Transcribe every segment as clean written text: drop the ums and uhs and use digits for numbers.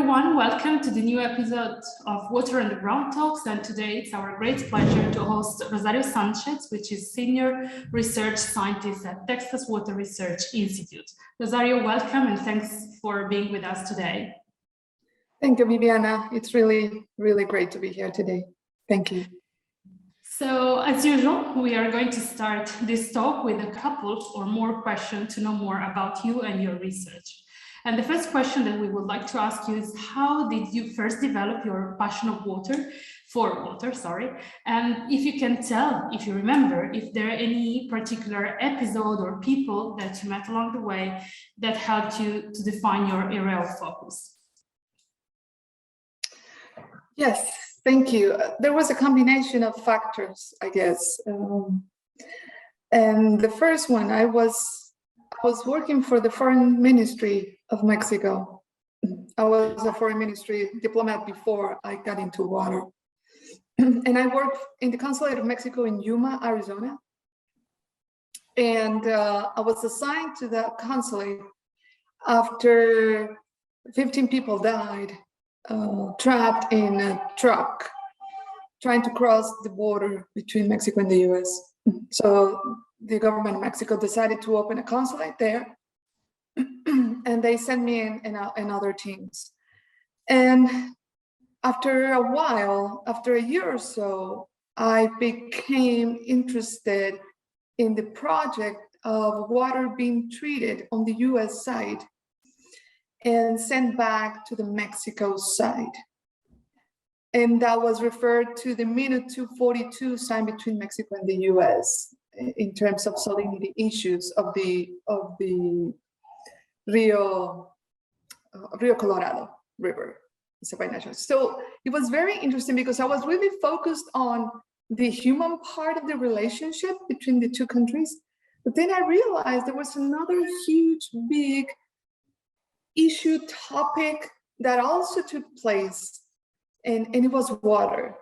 everyone, welcome to the new episode of Water Underground Talks, and today it's our great pleasure to host Rosario Sanchez, which is Senior Research Scientist at Texas Water Research Institute. Rosario, welcome and thanks for being with us today. Thank you, Viviana. It's really, really great to be here today. Thank you. So, as usual, we are going to start this talk with a couple or more questions to know more about you and your research. And the first question that we would like to ask you is, how did you first develop your passion of for water, and if you can tell, if you remember, if there are any particular episode or people that you met along the way that helped you to define your area of focus. Yes, thank you. There was a combination of factors, I guess. And the first one, I was working for the Foreign Ministry of Mexico. I was a Foreign Ministry diplomat before I got into water. And I worked in the Consulate of Mexico in Yuma, Arizona. And I was assigned to that consulate after 15 people died, trapped in a truck, trying to cross the border between Mexico and the US. So the government of Mexico decided to open a consulate there, and they sent me in and other teams. And after a while, after a year or so, I became interested in the project of water being treated on the US side and sent back to the Mexico side. And that was referred to the Minute 242 signed between Mexico and the US in terms of salinity issues of the Rio Colorado River. So it was very interesting because I was really focused on the human part of the relationship between the two countries. But then I realized there was another huge, big issue topic that also took place, and it was water.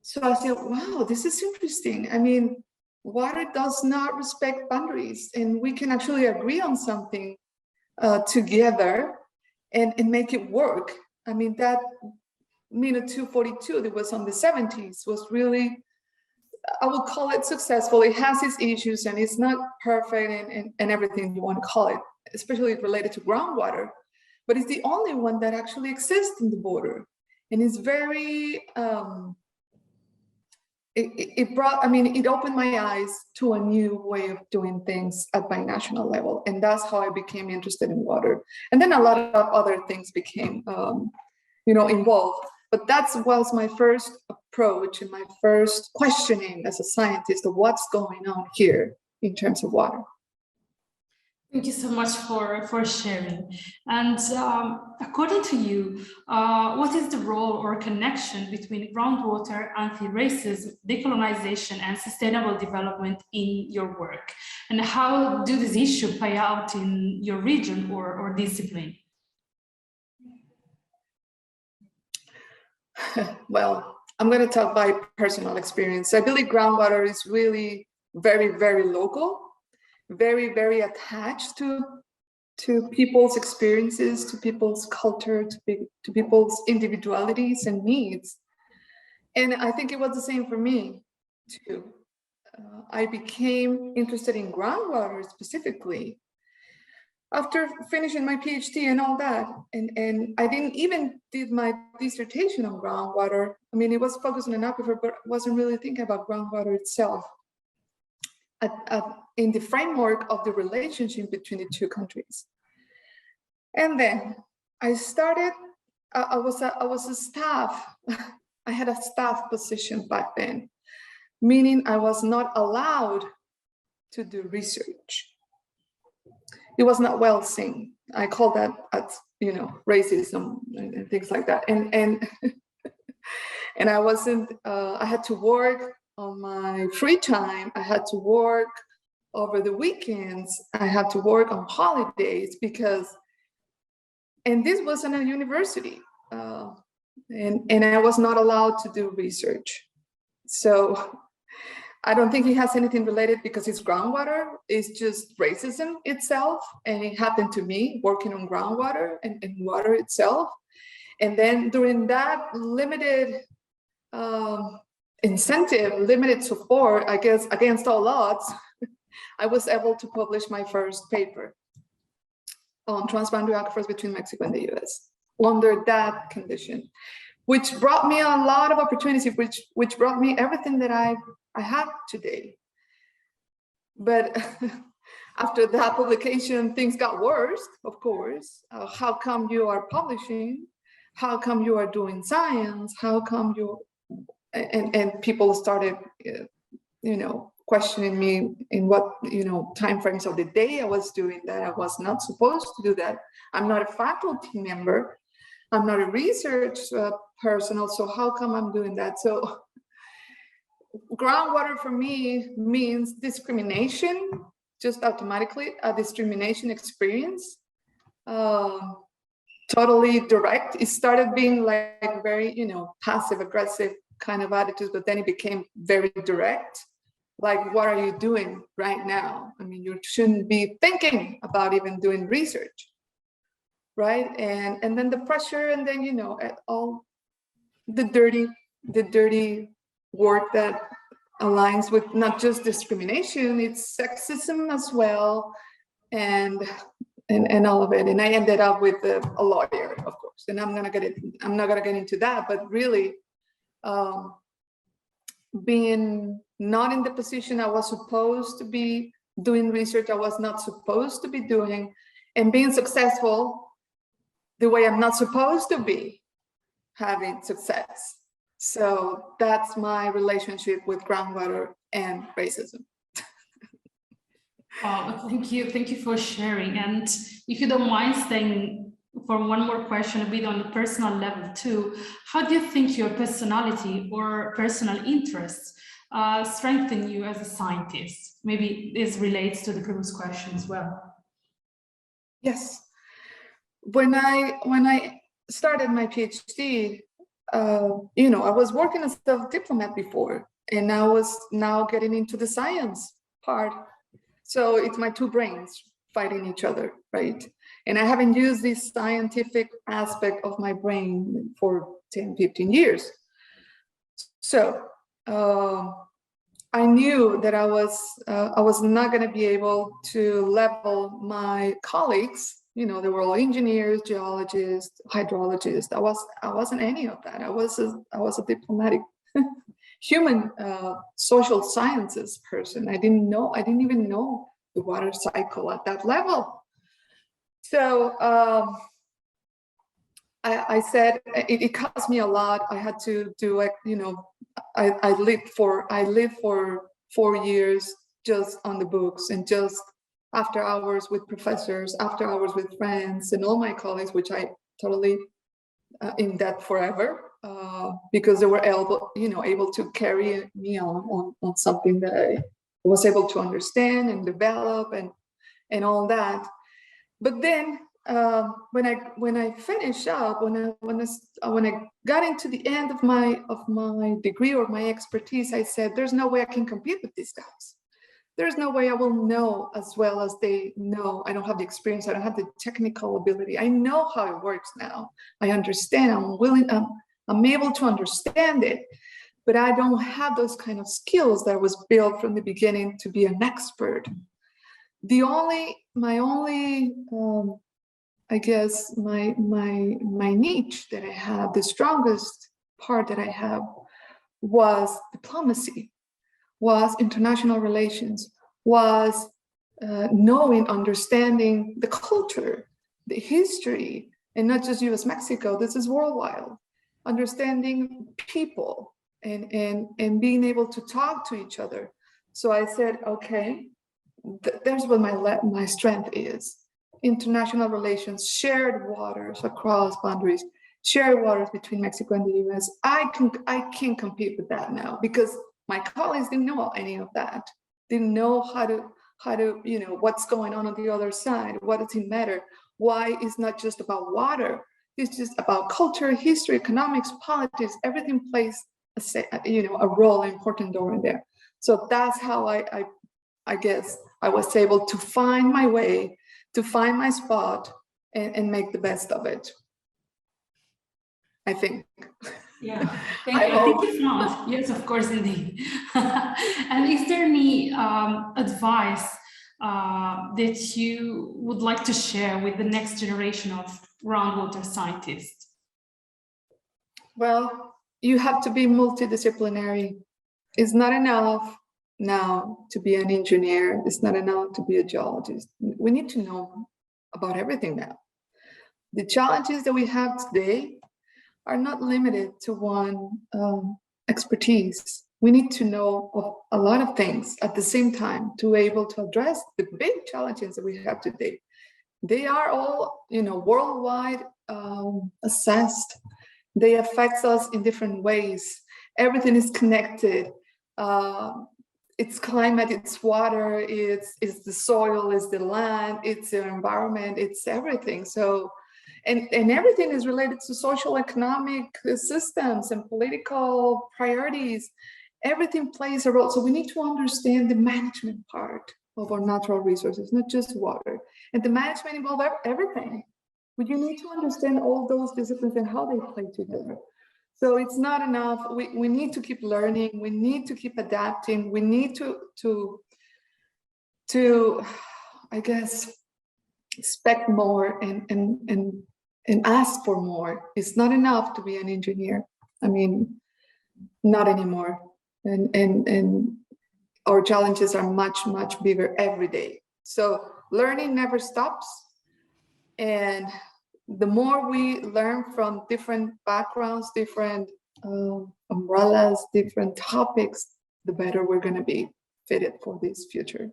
So I said, wow, this is interesting. I mean, water does not respect boundaries, and we can actually agree on something together and make it work. I mean, that Minute 242 that was on the 70s was really, I would call it successful. It has its issues and it's not perfect and everything you want to call it, especially related to groundwater. But it's the only one that actually exists in the border. And it's very, it opened my eyes to a new way of doing things at binational level. And that's how I became interested in water. And then a lot of other things became, involved. But that was my first approach and my first questioning as a scientist of what's going on here in terms of water. Thank you so much for sharing. And according to you, what is the role or connection between groundwater, anti-racism, decolonization, and sustainable development in your work? And how do these issues play out in your region or discipline? Well, I'm going to talk by personal experience. I believe groundwater is really very, very local. Very, very attached to people's experiences, to people's culture, to people's individualities and needs. And I think it was the same for me too. I became interested in groundwater specifically after finishing my PhD and all that. And I didn't even did my dissertation on groundwater. I mean, it was focused on an aquifer, but I wasn't really thinking about groundwater itself in the framework of the relationship between the two countries. And then I started, I was a staff, I had a staff position back then, meaning I was not allowed to do research. It was not well seen. I call that, racism and things like that. And I wasn't, I had to work on my free time. I had to work over the weekends. I had to work on holidays and this was in a university, and I was not allowed to do research. So I don't think it has anything related because it's groundwater. It's just racism itself, and it happened to me working on groundwater and water itself. And then during that limited incentive, limited support, I guess, against all odds, I was able to publish my first paper on transboundary aquifers between Mexico and the US under that condition, which brought me a lot of opportunities, which brought me everything that I have today. But after that publication, things got worse, of course. How come you are publishing? How come you are doing science? How come you, and people started, questioning me in what, timeframes of the day I was doing that. I was not supposed to do that. I'm not a faculty member. I'm not a research person. So how come I'm doing that? So groundwater for me means discrimination, just automatically a discrimination experience. Totally direct. It started being like very, passive aggressive kind of attitudes, but then it became very direct. Like, what are you doing right now? I mean, you shouldn't be thinking about even doing research, right? And then the pressure, and then, all the dirty work that aligns with not just discrimination, it's sexism as well, and all of it. And I ended up with a lawyer, of course. And I'm not gonna get into that, but really, being not in the position I was supposed to be doing research, I was not supposed to be doing, and being successful the way I'm not supposed to be having success. So that's my relationship with groundwater and racism. Wow, thank you for sharing. And if you don't mind staying for one more question, a bit on the personal level too, how do you think your personality or personal interests strengthen you as a scientist? Maybe this relates to the previous question as well. Yes. When I started my PhD, I was working as a diplomat before, and I was now getting into the science part. So it's my two brains fighting each other, right? And I haven't used this scientific aspect of my brain for 10, 15 years. So I knew that I was not going to be able to level my colleagues. They were all engineers, geologists, hydrologists. I wasn't any of that. I was a diplomatic human social sciences person. I didn't even know the water cycle at that level. So I said it cost me a lot. I had to do I lived for 4 years just on the books and just after hours with professors, after hours with friends and all my colleagues, which I totally in debt forever because they were able to carry me on something that I was able to understand and develop and all that. But then when I finished up, when I got into the end of my degree or my expertise, I said, there's no way I can compete with these guys. There's no way I will know as well as they know. I don't have the experience. I don't have the technical ability. I know how it works now. I understand. I'm willing. I'm able to understand it, but I don't have those kind of skills that was built from the beginning to be an expert. My only I guess my niche that I have, the strongest part that I have was diplomacy, was international relations, was knowing, understanding the culture, the history, and not just US, Mexico, this is worldwide, understanding people and being able to talk to each other. So I said, okay, there's what my strength is. International relations, shared waters across boundaries, shared waters between Mexico and the US. I can compete with that now because my colleagues didn't know any of that, didn't know how to what's going on the other side, what does it matter, why it's not just about water, it's just about culture, history, economics, politics, everything plays a role, an important role in there. So that's how I guess I was able to find my way, to find my spot and make the best of it. I think. Yeah, thank you. I think you found, yes, of course, indeed. And is there any advice that you would like to share with the next generation of groundwater scientists? Well, you have to be multidisciplinary. It's not enough now to be an engineer. It's not enough to be a geologist. We need to know about everything now. The challenges that we have today are not limited to one expertise. We need to know of a lot of things at the same time to be able to address the big challenges that we have today. They are all, worldwide assessed. They affect us in different ways. Everything is connected. It's climate, it's water, it's the soil, it's the land, it's the environment, it's everything. So, and everything is related to social economic systems and political priorities. Everything plays a role. So we need to understand the management part of our natural resources, not just water. And the management involves everything. But you need to understand all those disciplines and how they play together. So it's not enough. We need to keep learning. We need to keep adapting. We need to I guess, expect more and ask for more. It's not enough to be an engineer. I mean, not anymore. And our challenges are much, much bigger every day. So learning never stops. And the more we learn from different backgrounds, different umbrellas, different topics, the better we're going to be fitted for this future.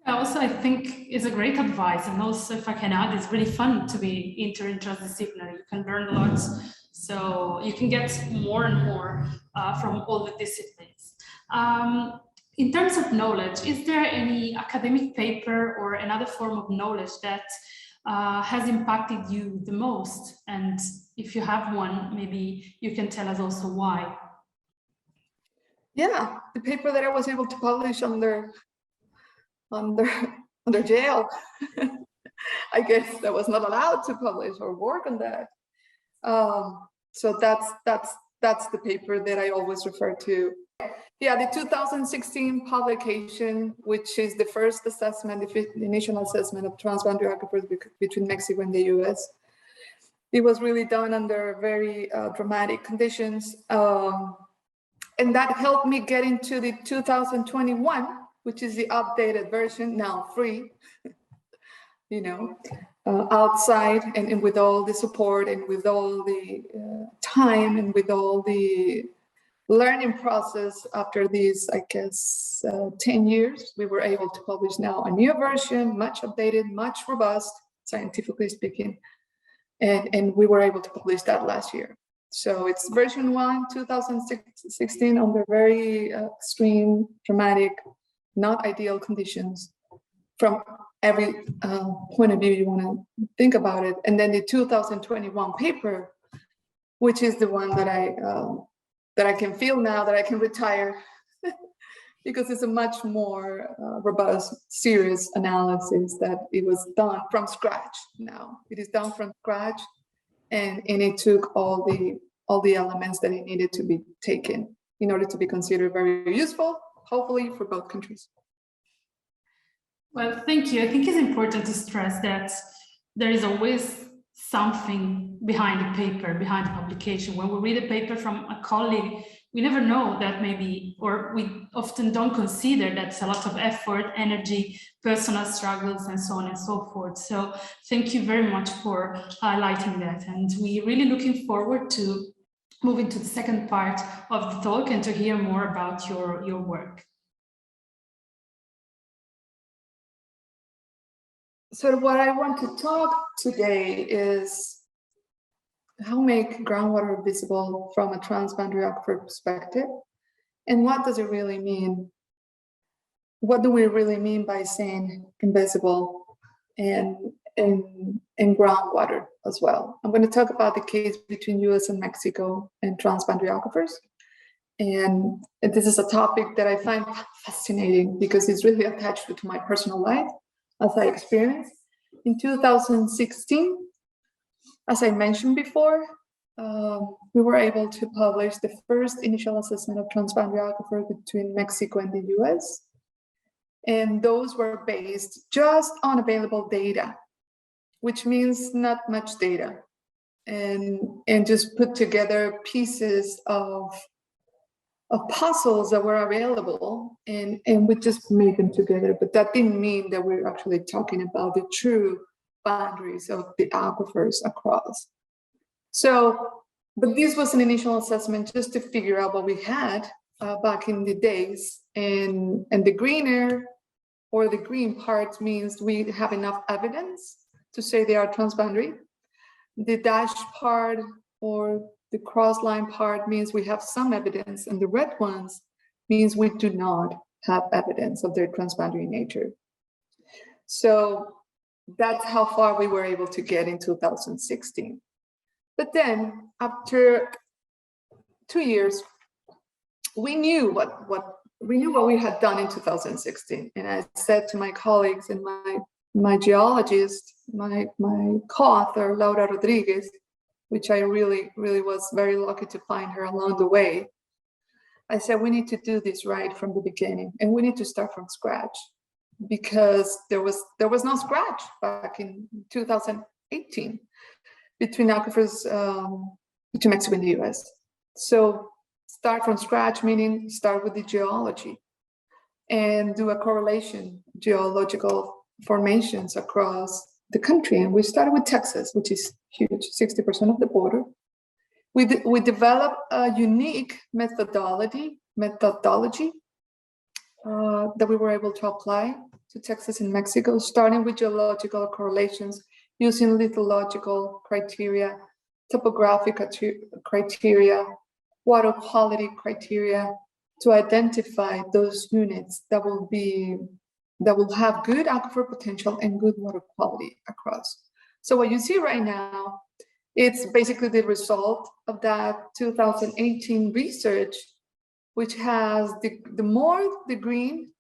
Also, I think it's a great advice. And also, if I can add, it's really fun to be interdisciplinary. You can learn lots. So you can get more and more from all the disciplines. In terms of knowledge, is there any academic paper or another form of knowledge that has impacted you the most? And if you have one, maybe you can tell us also why. Yeah, the paper that I was able to publish under jail. I guess that was not allowed to publish or work on that. So that's the paper that I always refer to. Yeah, the 2016 publication, which is the first assessment, the initial assessment of transboundary aquifers between Mexico and the US. It was really done under very dramatic conditions. And that helped me get into the 2021, which is the updated version, now free, outside and with all the support and with all the time and with all the learning process. After these, I guess, 10 years, we were able to publish now a new version, much updated, much robust, scientifically speaking. And we were able to publish that last year. So it's version 1, 2016, under very extreme, dramatic, not ideal conditions from every point of view you want to think about it. And then the 2021 paper, which is the one that I can feel now that I can retire because it's a much more robust, serious analysis that it was done from scratch now. It is done from scratch, and it took all the elements that it needed to be taken in order to be considered very useful, hopefully for both countries. Well, thank you. I think it's important to stress that there is always something behind the paper, behind the publication. When we read a paper from a colleague, we never know that maybe, or we often don't consider that's a lot of effort, energy, personal struggles, and so on and so forth. So thank you very much for highlighting that. And we're really looking forward to moving to the second part of the talk and to hear more about your work. So what I want to talk today is how make groundwater visible from a transboundary aquifer perspective, and what does it really mean? What do we really mean by saying invisible and groundwater as well? I'm going to talk about the case between US and Mexico and transboundary aquifers. And this is a topic that I find fascinating because it's really attached to my personal life as I experienced. In 2016, as I mentioned before, we were able to publish the first initial assessment of transboundary aquifer between Mexico and the US. And those were based just on available data, which means not much data, and just put together pieces of puzzles that were available, and we just made them together. But that didn't mean that we're actually talking about the true boundaries of the aquifers across. So, but this was an initial assessment just to figure out what we had back in the days, and the greener or the green part means we have enough evidence to say they are transboundary. The dashed part or the cross line part means we have some evidence, and the red ones means we do not have evidence of their transboundary nature. So that's how far we were able to get in 2016. But then after 2 years, we knew what we had done in 2016. And I said to my colleagues and my geologist, my co-author, Laura Rodriguez, which I really was very lucky to find her along the way. I said, we need to do this right from the beginning, and we need to start from scratch, because there was no scratch back in 2018 between aquifers between Mexico and the US. So start from scratch, meaning start with the geology and do a correlation, geological formations across the country. And we started with Texas, which is huge, 60% of the border. We developed a unique methodology that we were able to apply to Texas and Mexico, starting with geological correlations using lithological criteria, topographic criteria, water quality criteria, to identify those units that will have good aquifer potential and good water quality across. So what you see right now, it's basically the result of that 2018 research, which has the more the green,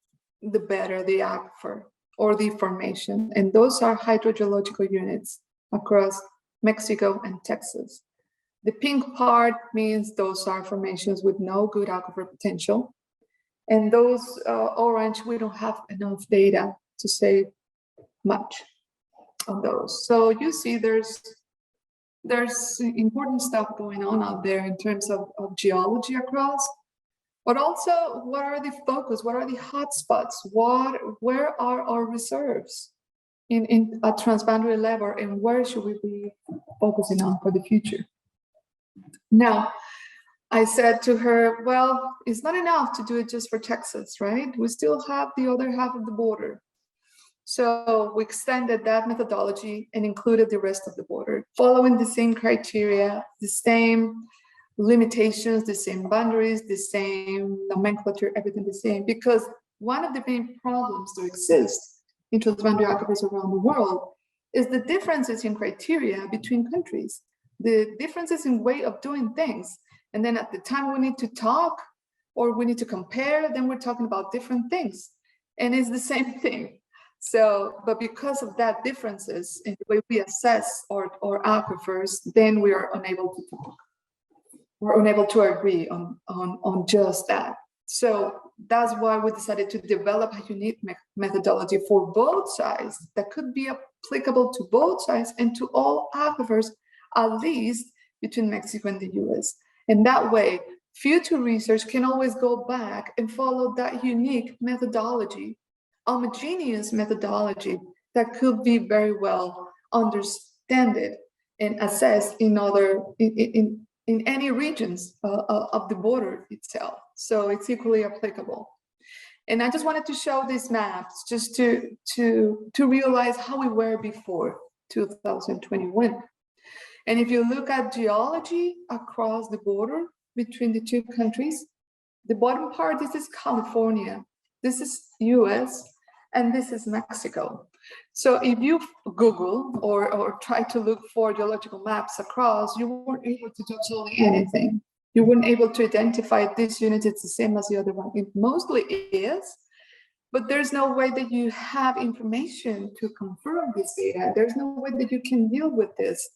the better the aquifer or the formation. And those are hydrogeological units across Mexico and Texas. The pink part means those are formations with no good aquifer potential. And those orange, we don't have enough data to say much on those. So you see there's important stuff going on out there in terms of geology across, but also what are the focus, what are the hotspots, where are our reserves in a transboundary level, and where should we be focusing on for the future? Now, I said to her, well, it's not enough to do it just for Texas, right? We still have the other half of the border. So we extended that methodology and included the rest of the border, following the same criteria, the same limitations, the same boundaries, the same nomenclature, everything the same. Because one of the main problems that exist in transboundary aquifers around the world is the differences in criteria between countries, the differences in way of doing things. And then at the time we need to talk or we need to compare, then we're talking about different things. And it's the same thing. So, but because of that differences in the way we assess our aquifers, then we are unable to talk. We're unable to agree on just that. So that's why we decided to develop a unique methodology for both sides that could be applicable to both sides and to all aquifers, at least between Mexico and the US. And that way, future research can always go back and follow that unique methodology, homogeneous methodology that could be very well understood and assessed in any regions of the border itself. So it's equally applicable. And I just wanted to show these maps just to realize how we were before 2021. And if you look at geology across the border between the two countries, the bottom part, this is California, this is US, and this is Mexico. So if you Google or try to look for geological maps across, you weren't able to do absolutely anything. You weren't able to identify this unit, it's the same as the other one. It mostly is, but there's no way that you have information to confirm this data. There's no way that you can deal with this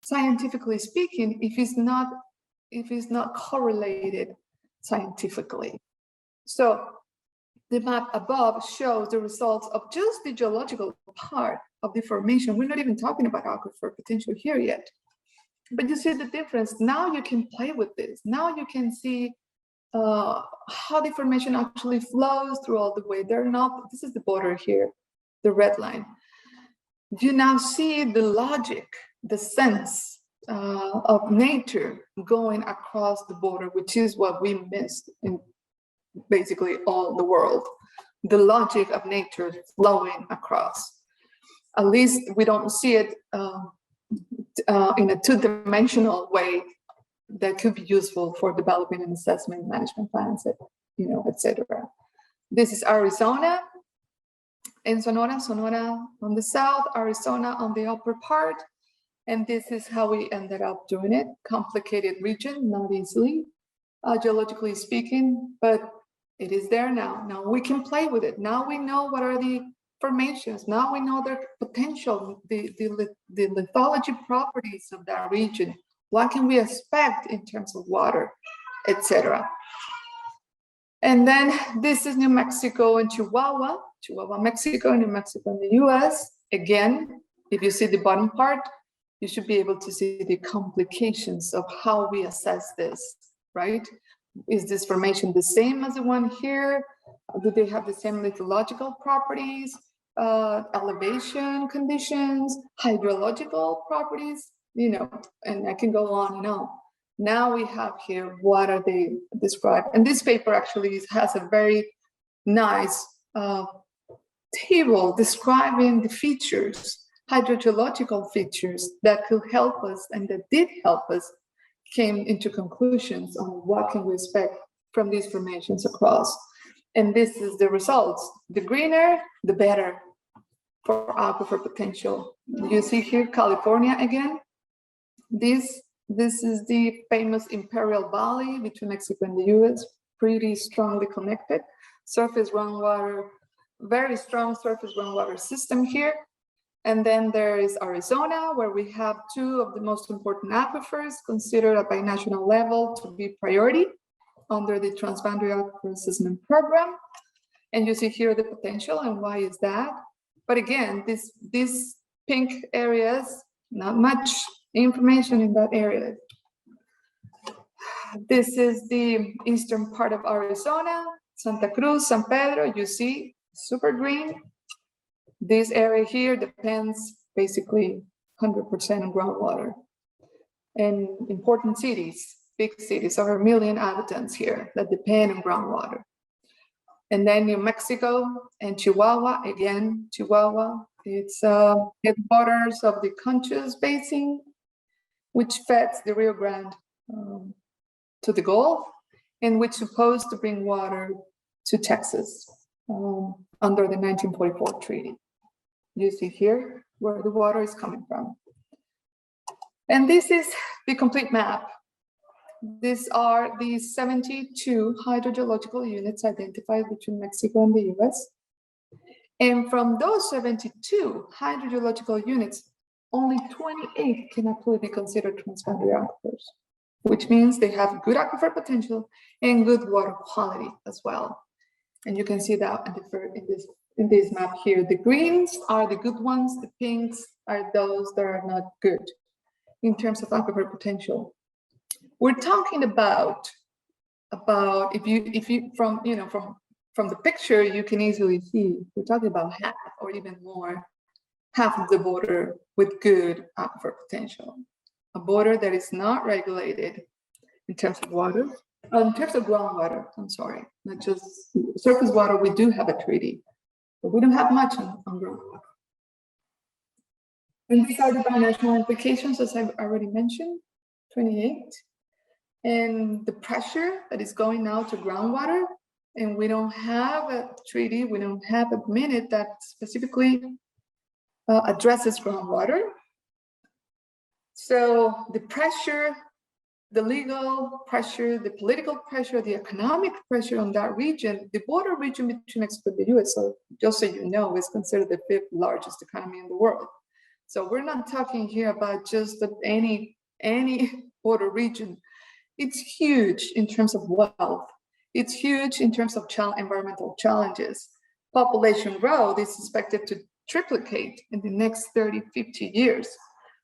scientifically speaking, if it's not correlated scientifically. So the map above shows the results of just the geological part of the formation. We're not even talking about aquifer potential here yet. But you see the difference. Now you can play with this. Now you can see how the formation actually flows through all the way. They're not, this is the border here, the red line. You now see the logic, the sense of nature going across the border, which is what we missed in basically all the world. The logic of nature flowing across. At least we don't see it in a two-dimensional way that could be useful for developing and assessment management plans, etc. This is Arizona and Sonora on the south, Arizona on the upper part. And this is how we ended up doing it. Complicated region, not easily, geologically speaking, but it is there now. Now we can play with it. Now we know what are the formations. Now we know their potential, the lithology properties of that region. What can we expect in terms of water, etc. And then this is New Mexico and Chihuahua, Mexico, and New Mexico in the US. Again, if you see the bottom part, you should be able to see the complications of how we assess this, right? Is this formation the same as the one here? Do they have the same lithological properties, elevation conditions, hydrological properties, and I can go on and on. Now we have here, what are they described? And this paper actually has a very nice table describing the features, hydrogeological features that could help us and that did help us came into conclusions on what can we expect from these formations across. And this is the results. The greener, the better for aquifer potential. You see here, California again. This is the famous Imperial Valley between Mexico and the US, pretty strongly connected. Surface groundwater, very strong surface groundwater system here. And then there is Arizona, where we have two of the most important aquifers considered at binational level to be priority under the Transboundary Aquifers Assessment Program. And you see here the potential and why is that. But again, these pink areas, not much information in that area. This is the eastern part of Arizona, Santa Cruz, San Pedro, you see, super green. This area here depends basically 100% on groundwater. And important cities, big cities, over 1 million inhabitants here that depend on groundwater. And then New Mexico and Chihuahua, again, Chihuahua, it's headwaters of the Conchas Basin, which feeds the Rio Grande to the Gulf, and which is supposed to bring water to Texas under the 1944 treaty. You see here where the water is coming from. And this is the complete map. These are the 72 hydrogeological units identified between Mexico and the US. And from those 72 hydrogeological units, only 28 can actually be considered transboundary aquifers, which means they have good aquifer potential and good water quality as well. And you can see that in this map here. The greens are the good ones, the pinks are those that are not good in terms of aquifer potential. We're talking about if you from the picture, you can easily see we're talking about half or even more, half of the border with good aquifer potential. A border that is not regulated in terms of water, in terms of groundwater, I'm sorry, not just surface water. We do have a treaty, but we don't have much on groundwater. And these are the binational implications, as I've already mentioned, 28. And the pressure that is going now to groundwater, and we don't have a treaty, we don't have a minute that specifically addresses groundwater. So the pressure, the legal pressure, the political pressure, the economic pressure on that region, the border region between Mexico and the US, so just so you know, is considered the 5th largest economy in the world. So we're not talking here about just any border region. It's huge in terms of wealth. It's huge in terms of environmental challenges. Population growth is expected to triplicate in the next 30, 50 years.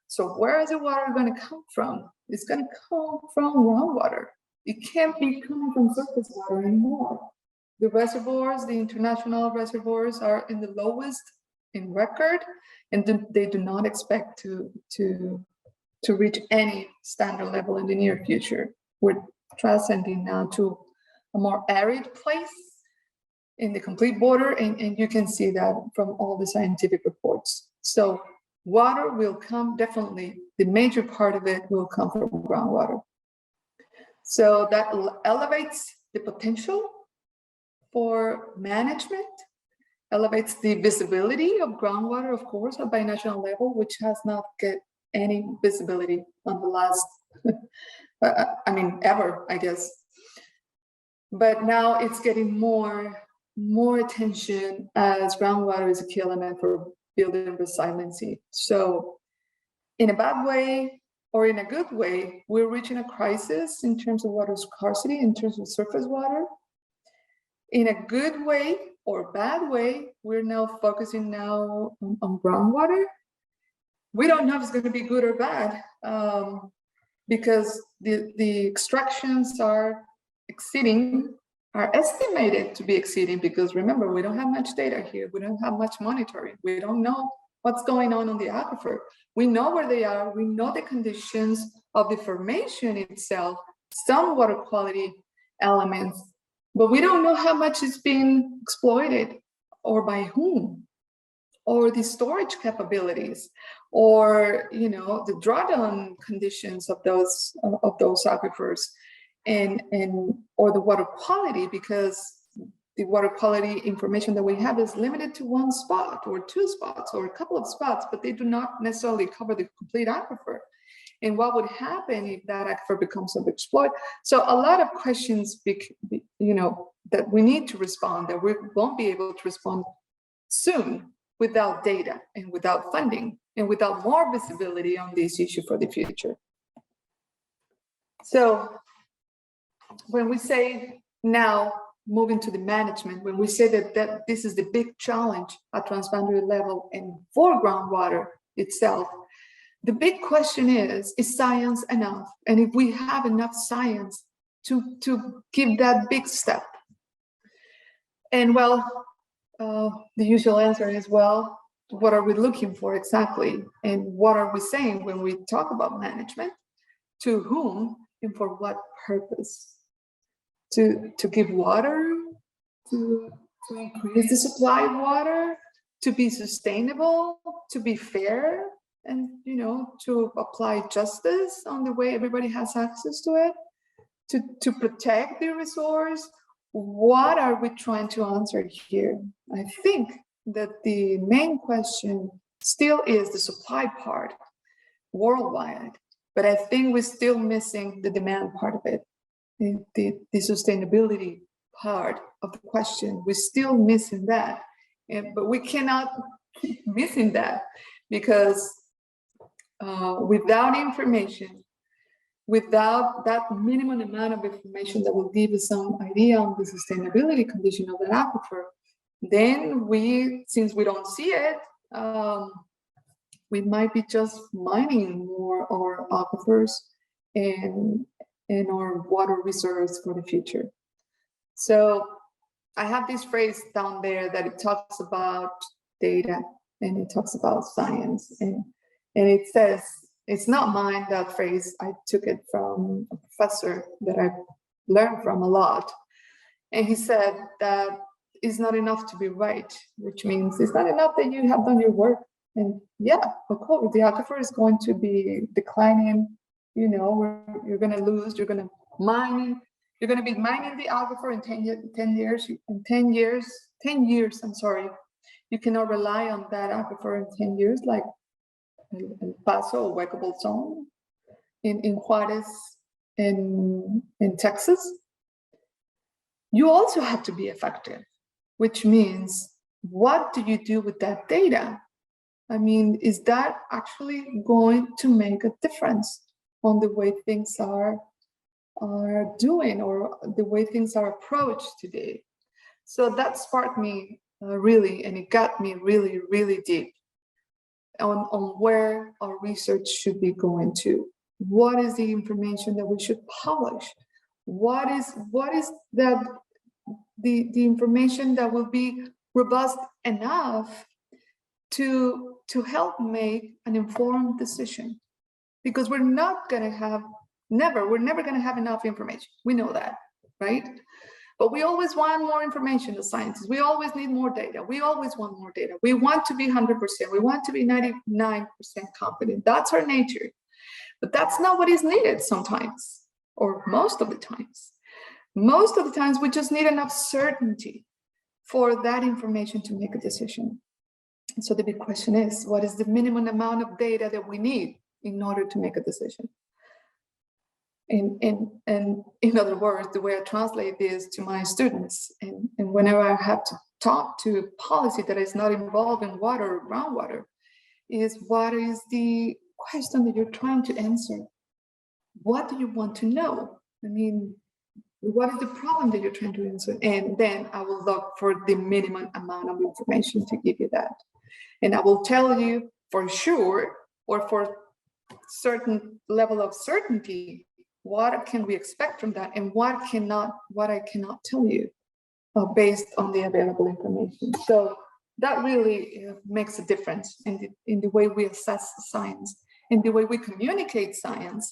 So where is the water going to come from? It's going to come from groundwater. It can't be coming from surface water anymore. The reservoirs, the international reservoirs, are in the lowest in record, and they do not expect to reach any standard level in the near future. We're transcending now to a more arid place in the complete border, and you can see that from all the scientific reports. So water will come, definitely, the major part of it will come from groundwater. So that elevates the potential for management, elevates the visibility of groundwater, of course, at binational level, which has not get any visibility on the last, ever, I guess. But now it's getting more attention, as groundwater is a key element for building resiliency. So in a bad way or in a good way, we're reaching a crisis in terms of water scarcity, in terms of surface water. In a good way or bad way, we're now focusing now on groundwater. We don't know if it's going to be good or bad, because the extractions are estimated to be exceeding, because remember, we don't have much data here. We don't have much monitoring. We don't know what's going on the aquifer. We know where they are. We know the conditions of the formation itself, some water quality elements, but we don't know how much is being exploited or by whom, or the storage capabilities, or the drawdown conditions of those aquifers, and or the water quality, because the water quality information that we have is limited to one spot or two spots or a couple of spots, but they do not necessarily cover the complete aquifer. And what would happen if that aquifer becomes overexploited? So a lot of questions, that we need to respond, that we won't be able to respond soon without data and without funding and without more visibility on this issue for the future. So when we say now, moving to the management, when we say that this is the big challenge at transboundary level and for groundwater itself, the big question is science enough? And if we have enough science to give that big step? And well, the usual answer is, well, what are we looking for exactly? And what are we saying when we talk about management? To whom and for what purpose? To give water, to increase the supply of water, to be sustainable, to be fair, and to apply justice on the way everybody has access to it, to protect the resource. What are we trying to answer here? I think that the main question still is the supply part worldwide, but I think we're still missing the demand part of it, the sustainability part of the question. We're still missing that, but we cannot keep missing that, because without information, without that minimum amount of information that will give us some idea on the sustainability condition of the aquifer, then since we don't see it, we might be just mining more our aquifers and our water reserves for the future. So I have this phrase down there that it talks about data and it talks about science, and it says, it's not mine, that phrase. I took it from a professor that I learned from a lot. And he said that it's not enough to be right, which means it's not enough that you have done your work. And yeah, of course, the aquifer is going to be declining. You're going to lose, you're going to be mining the aquifer in 10 years, I'm sorry. You cannot rely on that aquifer in 10 years, like El Paso or workable zone in Juarez in Texas. You also have to be effective, which means what do you do with that data? I mean, is that actually going to make a difference on the way things are doing or the way things are approached today? So that sparked me really, and it got me really, really deep on where our research should be going to. What is the information that we should publish? What is that the information that will be robust enough to help make an informed decision? Because we're not going to have we're never going to have enough information. We know that, right? But we always want more information as scientists. We always need more data. We always want more data. We want to be 100%. We want to be 99% confident. That's our nature. But that's not what is needed sometimes, or most of the times. Most of the times, we just need enough certainty for that information to make a decision. And so the big question is, what is the minimum amount of data that we need in order to make a decision? And in other words, the way I translate this to my students, and whenever I have to talk to policy that is not involved in water or groundwater, is what is the question that you're trying to answer? What do you want to know? I mean, what is the problem that you're trying to answer? And then I will look for the minimum amount of information to give you that. And I will tell you for sure, or for certain level of certainty, what can we expect from that, and what I cannot tell you based on the available information. So that really makes a difference in the way we assess science, in the way we communicate science,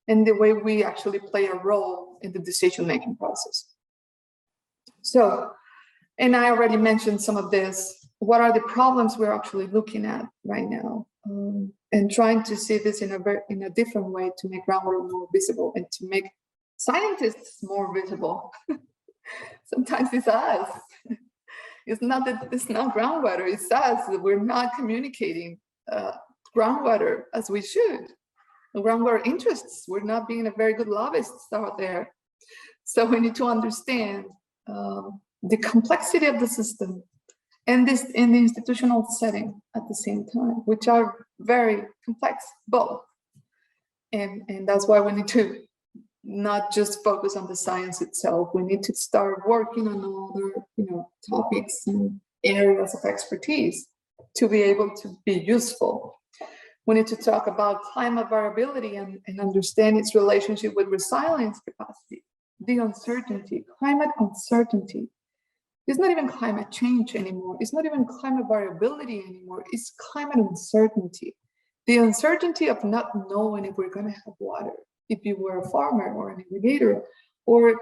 and the way we actually play a role in the decision-making process. So, and I already mentioned some of this. What are the problems we're actually looking at right now? And trying to see this in a different way to make groundwater more visible and to make scientists more visible. Sometimes it's us. It's not groundwater, it's us. We're not communicating groundwater as we should. The groundwater interests, we're not being a very good lobbyists out there. So we need to understand the complexity of the system and this in the institutional setting at the same time, which are very complex, both. And that's why we need to not just focus on the science itself. We need to start working on other, topics and areas of expertise to be able to be useful. We need to talk about climate variability and understand its relationship with resilience capacity, the uncertainty, climate uncertainty. It's not even climate change anymore. It's not even climate variability anymore. It's climate uncertainty. The uncertainty of not knowing if we're going to have water. If you were a farmer or an irrigator or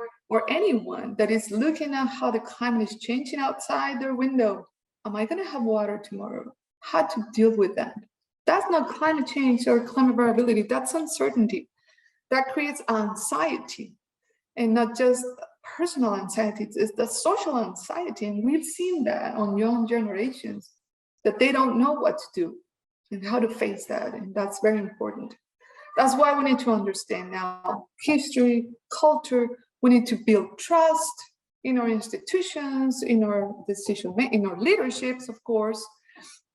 anyone that is looking at how the climate is changing outside their window, am I going to have water tomorrow? How to deal with that? That's not climate change or climate variability. That's uncertainty. That creates anxiety, and not just personal anxiety, it's the social anxiety. And we've seen that on young generations, that they don't know what to do and how to face that. And that's very important. That's why we need to understand now history, culture. We need to build trust in our institutions, in our in our leaderships, of course,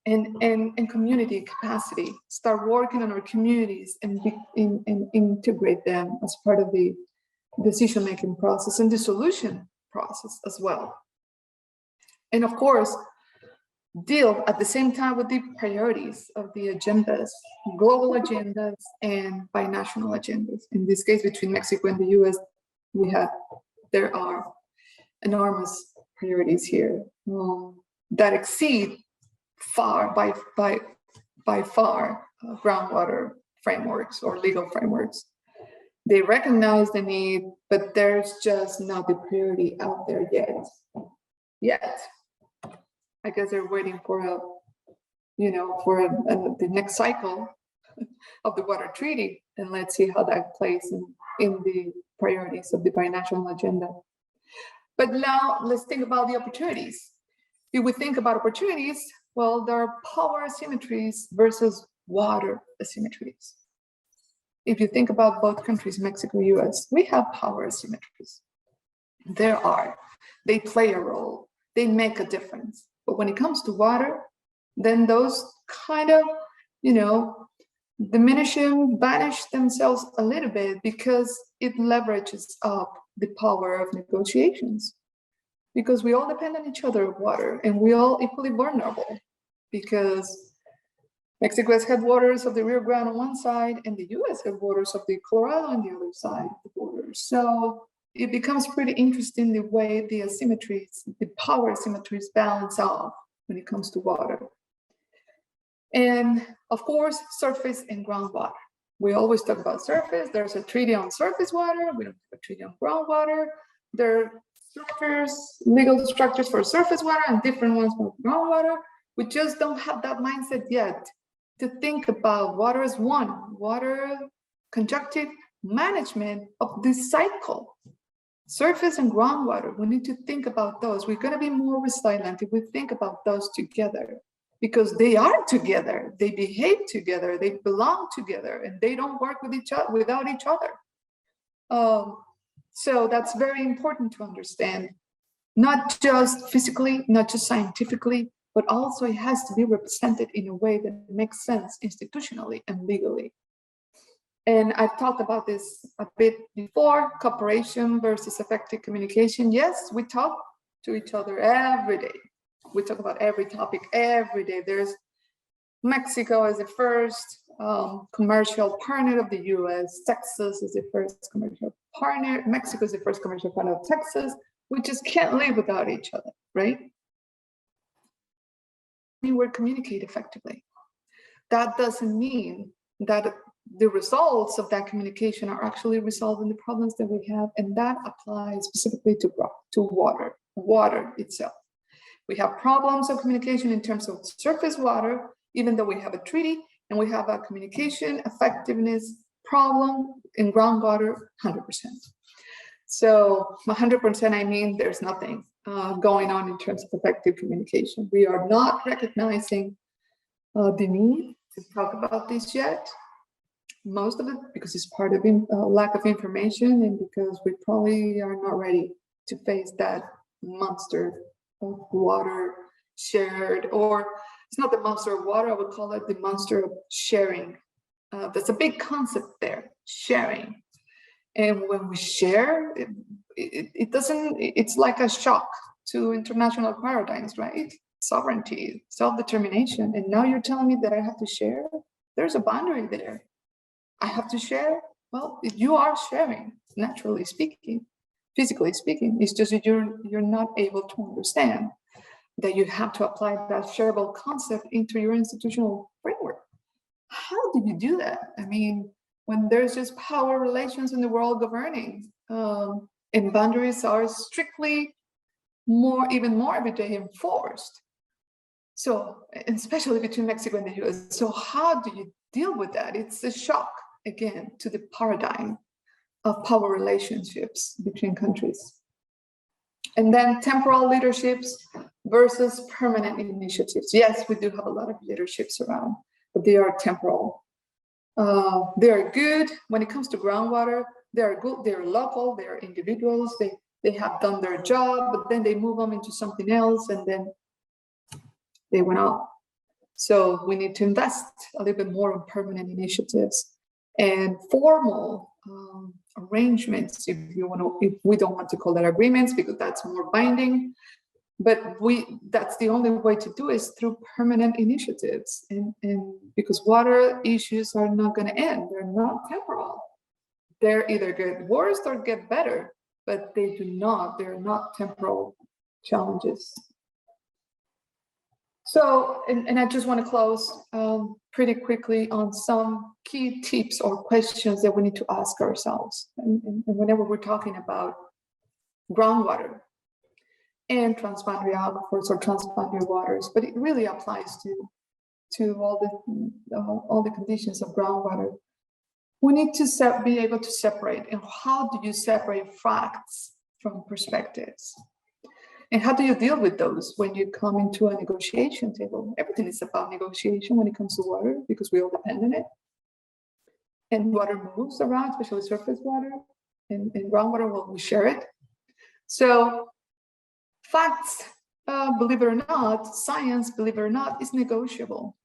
and community capacity. Start working on our communities and integrate them as part of the decision-making process and the solution process as well. And of course, deal at the same time with the priorities of the agendas, global agendas and binational agendas. In this case, between Mexico and the US, there are enormous priorities here that exceed by far groundwater frameworks or legal frameworks. They recognize the need, but there's just not the priority out there yet. I guess they're waiting for the next cycle of the water treaty, and let's see how that plays in the priorities of the binational agenda. But now let's think about the opportunities. If we think about opportunities, well, there are power asymmetries versus water asymmetries. If you think about both countries, Mexico, US, we have power asymmetries. They play a role, they make a difference. But when it comes to water, then those kind of, vanish themselves a little bit because it leverages up the power of negotiations. Because we all depend on each other of water, and we all equally vulnerable, because Mexico has headwaters of the Rio Grande on one side, and the US headwaters of the Colorado on the other side of the border. So it becomes pretty interesting the way the asymmetries, the power asymmetries balance off when it comes to water. And of course, surface and groundwater. We always talk about surface. There's a treaty on surface water. We don't have a treaty on groundwater. There are structures, legal structures for surface water and different ones for groundwater. We just don't have that mindset yet to think about water as one, water conjunctive management of this cycle. Surface and groundwater, we need to think about those. We're going to be more resilient if we think about those together, because they are together, they behave together, they belong together, and they don't work with each other without each other. So that's very important to understand, not just physically, not just scientifically, but also it has to be represented in a way that makes sense institutionally and legally. And I've talked about this a bit before, cooperation versus effective communication. Yes, we talk to each other every day. We talk about every topic every day. There's Mexico is the first commercial partner of the US. Texas is the first commercial partner. Mexico is the first commercial partner of Texas. We just can't live without each other, right? We will communicate effectively. That doesn't mean that the results of that communication are actually resolving the problems that we have, and that applies specifically to water itself. We have problems of communication in terms of surface water, even though we have a treaty, and we have a communication effectiveness problem in groundwater, 100%. So 100%, I mean, there's nothing going on in terms of effective communication. We are not recognizing the need to talk about this yet. Most of it because it's part of lack of information, and because we probably are not ready to face that monster of water shared, or it's not the monster of water, I would call it the monster of sharing. That's a big concept there, sharing. And when we share, it doesn't, it's like a shock to international paradigms, right? Sovereignty, self-determination. And now you're telling me that I have to share? There's a boundary there. I have to share? Well, you are sharing, naturally speaking, physically speaking. It's just that you're not able to understand that you have to apply that shareable concept into your institutional framework. How do you do that? I mean, when there's just power relations in the world governing, and boundaries are strictly even more every day enforced. So, especially between Mexico and the US. So how do you deal with that? It's a shock, again, to the paradigm of power relationships between countries. And then temporal leaderships versus permanent initiatives. Yes, we do have a lot of leaderships around, but they are temporal. They are good when it comes to groundwater. They are good, they're local, they are individuals, they have done their job, but then they move on into something else, and then they went off. So we need to invest a little bit more in permanent initiatives and formal arrangements, if we don't want to call that agreements, because that's more binding. But that's the only way to do is through permanent initiatives, and because water issues are not going to end, they're not temporal. They're either get worse or get better, but they're not temporal challenges. So, and I just want to close pretty quickly on some key tips or questions that we need to ask ourselves. And whenever we're talking about groundwater and transboundary aquifers or transboundary waters, but it really applies to all the conditions of groundwater. We need to be able to separate. And how do you separate facts from perspectives? And how do you deal with those when you come into a negotiation table? Everything is about negotiation when it comes to water, because we all depend on it. And water moves around, especially surface water, and groundwater, well, we share it. So facts believe it or not, science, believe it or not, is negotiable.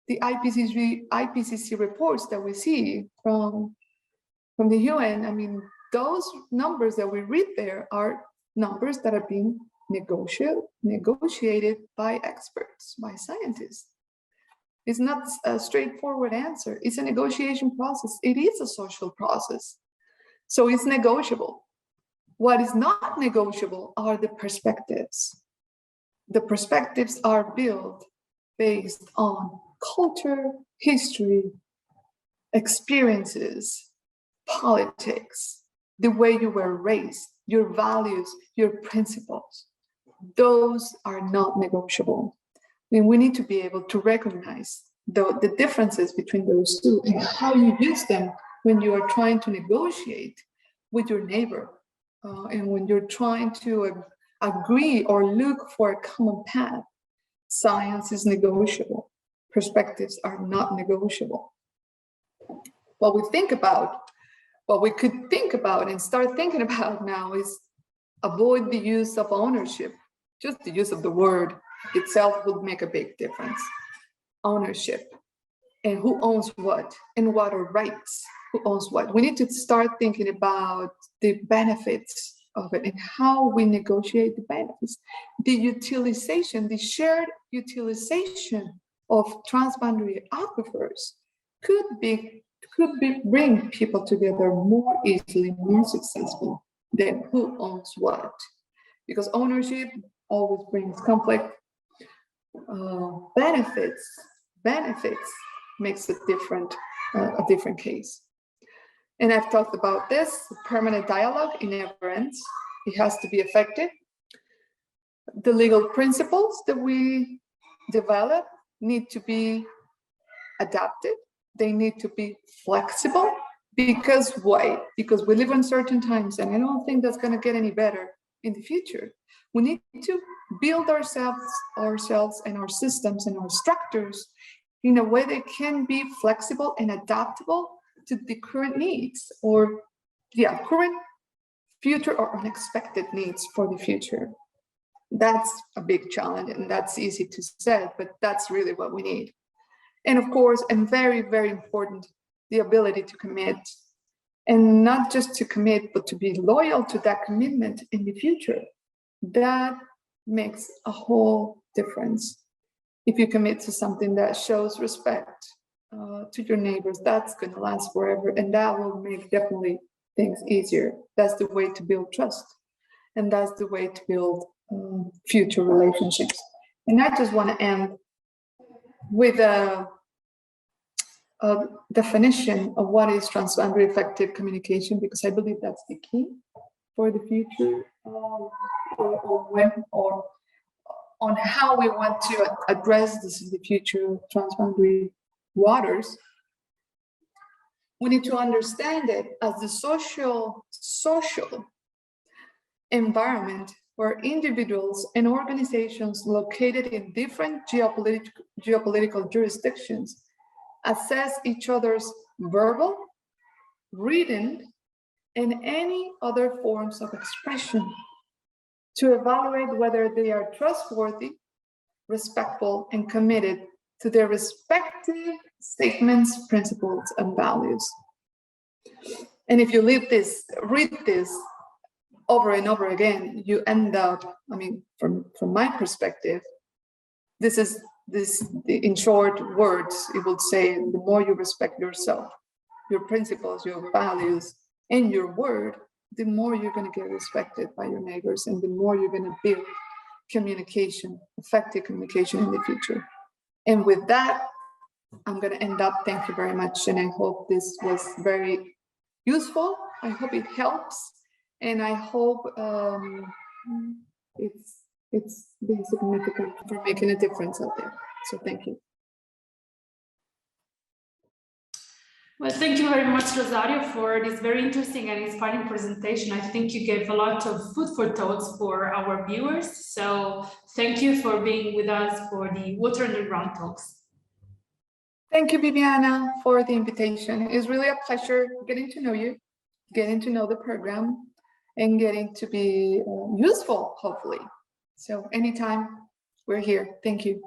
The IPCC reports that we see from the UN, I mean, those numbers that we read there are numbers that are being negotiated by experts, by scientists. It's not a straightforward answer. It's a negotiation process. It is a social process. So it's negotiable. What is not negotiable are the perspectives. The perspectives are built based on culture, history, experiences, politics, the way you were raised, your values, your principles. Those are not negotiable. I mean, we need to be able to recognize the differences between those two and how you use them when you are trying to negotiate with your neighbor and when you're trying to agree or look for a common path. Science is negotiable. Perspectives are not negotiable. What we could think about and start thinking about now is avoid the use of ownership. Just the use of the word itself would make a big difference. Ownership and who owns what and what are rights, who owns what. We need to start thinking about the benefits of it and how we negotiate the benefits. The utilization, the shared utilization of transboundary aquifers could bring people together more easily, more successful than who owns what. Because ownership always brings conflict. Benefits makes it a different case. And I've talked about this, permanent dialogue, it never ends. It has to be effective. The legal principles that we develop need to be adapted. They need to be flexible. Because why? Because we live in certain times, and I don't think that's going to get any better in the future. We need to build ourselves and our systems and our structures in a way that can be flexible and adaptable to the current needs or current, future, or unexpected needs for the future. That's a big challenge, and that's easy to say, but that's really what we need. And of course, and very, very important, the ability to commit, and not just to commit, but to be loyal to that commitment in the future. That makes a whole difference. If you commit to something that shows respect to your neighbors, that's going to last forever, and that will make definitely things easier. That's the way to build trust, and that's the way to build future relationships. And I just want to end with a definition of what is transboundary effective communication, because I believe that's the key for the future, or on how we want to address this in the future of transboundary waters. We need to understand it as the social environment where individuals and organizations located in different geopolitical jurisdictions assess each other's verbal, written, and any other forms of expression to evaluate whether they are trustworthy, respectful, and committed to their respective statements, principles, and values. And if you read this over and over again, you end up, I mean, from my perspective, in short words, it would say, the more you respect yourself, your principles, your values, and your word, the more you're going to get respected by your neighbors, and the more you're going to build communication, effective communication in the future. And with that, I'm going to end up. Thank you very much. And I hope this was very useful. I hope it helps. And I hope it's been significant for making a difference out there. So thank you. Well, thank you very much, Rosario, for this very interesting and inspiring presentation. I think you gave a lot of food for thoughts for our viewers. So thank you for being with us for the Water Underground Talks. Thank you, Viviana, for the invitation. It's really a pleasure getting to know you, getting to know the program, and getting to be useful, hopefully, So anytime, we're here. Thank you.